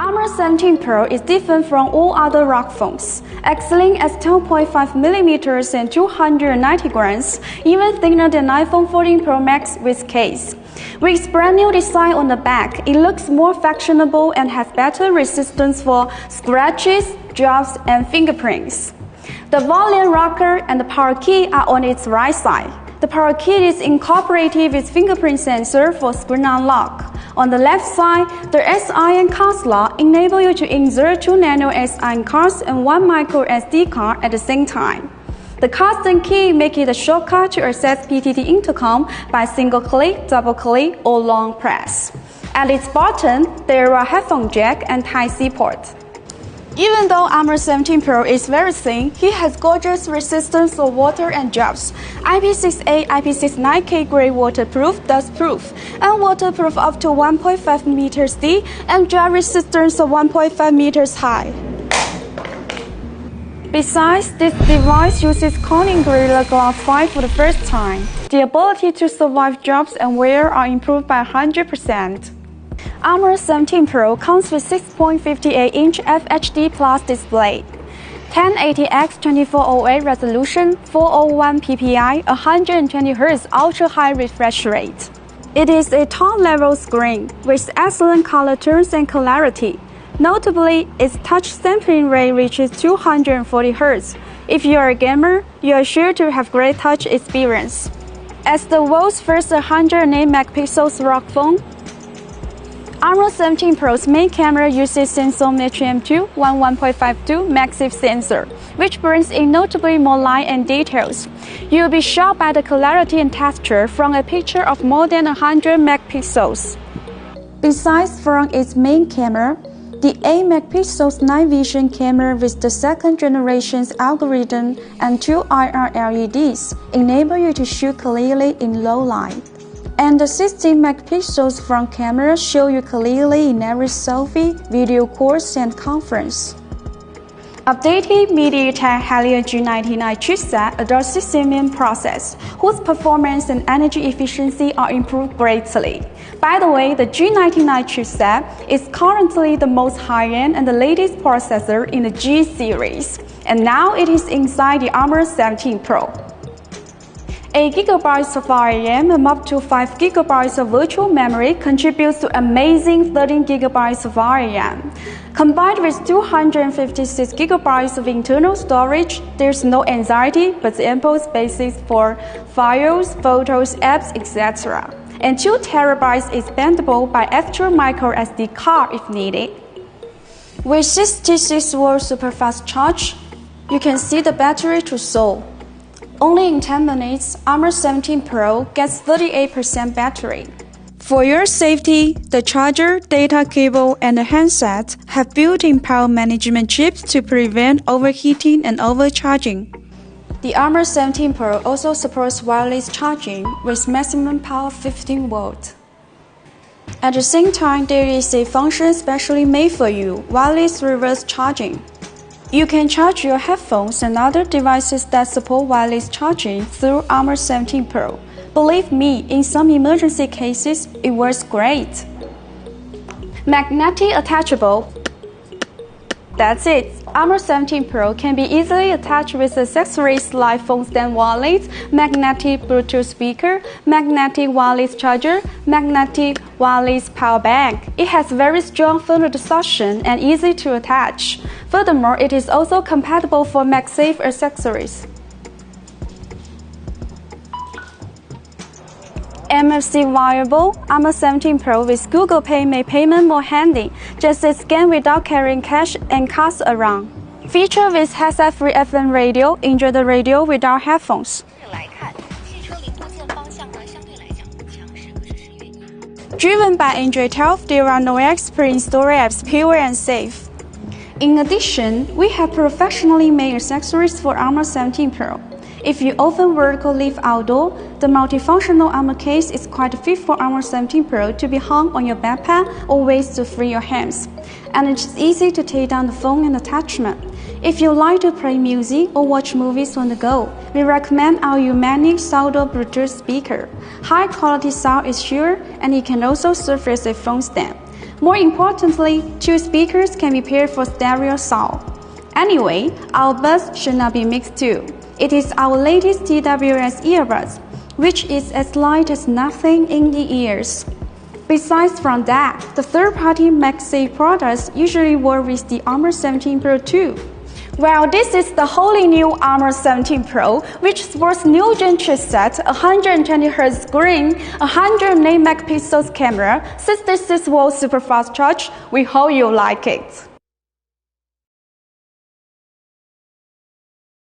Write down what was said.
Armor 17 Pro is different from all other ROG phones, excelling at 10.5mm and 290 grams, even thinner than iPhone 14 Pro Max with case. With its brand new design on the back, it looks more fashionable and has better resistance for scratches, drops, and fingerprints. The volume rocker and the power key are on its right side. The power key is incorporated with fingerprint sensor for screen unlock. On the left side, the SIM card slot enable you to insert 2 nano SIM cards and 1 micro SD card at the same time. The custom key makes it a shortcut to access PTT intercom by single click, double click, or long press. At its bottom, there are headphone jack and Type-C port. Even though Armor 17 Pro is very thin, it has gorgeous resistance for water and drops. IP68, IP69K grade waterproof, dustproof, and waterproof up to 1.5 meters deep and drop resistance of 1.5 meters high. Besides, this device uses Corning Gorilla Glass 5 for the first time. The ability to survive drops and wear are improved by 100%. Armor 17 Pro comes with 6.58-inch FHD Plus display, 1080x2408 resolution, 401 ppi, 120 Hz ultra-high refresh rate. It is a top-level screen with excellent color tones and clarity. Notably, its touch sampling rate reaches 240 Hz. If you are a gamer, you are sure to have great touch experience. As the world's first 108-megapixel ROG phone, Armor 17 Pro's main camera uses Samsung HM2 1.52 massive sensor, which brings in notably more light and details. You will be shocked by the clarity and texture from a picture of more than 100 megapixels. Besides from its main camera, the 8-megapixel night vision camera with the second generation's algorithm and 2 IR LEDs enable you to shoot clearly in low light. And the 16 megapixels front camera show you clearly in every selfie, video calls, and conference. Updated MediaTek Helio G99 chipset adopts 6 CMOS process, whose performance and energy efficiency are improved greatly. By the way, the G99 chipset is currently the most high-end and the latest processor in the G series, and now it is inside the Armor 17 Pro. 8 GB of RAM and up to 5 GB of virtual memory contributes to amazing 13 GB of RAM. Combined with 256 GB of internal storage, there's no anxiety but ample spaces for files, photos, apps, etc. And 2 TB expandable by extra micro SD card if needed. With 66W superfast charge, you can see the battery to soul. Only in 10 minutes, Armor 17 Pro gets 38% battery. For your safety, the charger, data cable, and the handset have built-in power management chips to prevent overheating and overcharging. The Armor 17 Pro also supports wireless charging with maximum power 15 volts. At the same time, there is a function specially made for you, wireless reverse charging. You can charge your headphones and other devices that support wireless charging through Armor 17 Pro. Believe me, in some emergency cases, it works great. Magnetic attachable. That's it. Armor 17 Pro can be easily attached with accessories like phone stand wallet, magnetic Bluetooth speaker, magnetic wireless charger, magnetic wireless power bank. It has very strong thermal suction and easy to attach. Furthermore, it is also compatible for MagSafe accessories. MFC viable, Armor 17 Pro with Google Pay make payment more handy. Just scan without carrying cash and cards around. Feature with headset-free FM radio, enjoy the radio without headphones. Driven by Android 12, there are no apps, pre-installed apps, pure and safe. In addition, we have professionally made accessories for Armor 17 Pro. If you often work or live outdoor, the multifunctional armor case is quite fit for Armor 17 Pro to be hung on your backpack or waist to free your hands. And it's easy to take down the phone and attachment. If you like to play music or watch movies on the go, we recommend our Humanic Sound Bluetooth speaker. High quality sound is sure, and it can also serve as a phone stand. More importantly, 2 speakers can be paired for stereo sound. Anyway, our buds should not be mixed too. It is our latest TWS earbuds, which is as light as nothing in the ears. Besides from that, the third-party MagSafe products usually work with the Armor 17 Pro too. Well, this is the wholly new Armor 17 Pro, which sports new Gen chipset, 120Hz screen, 108 megapixels camera, 66-volt super fast charge. We hope you like it.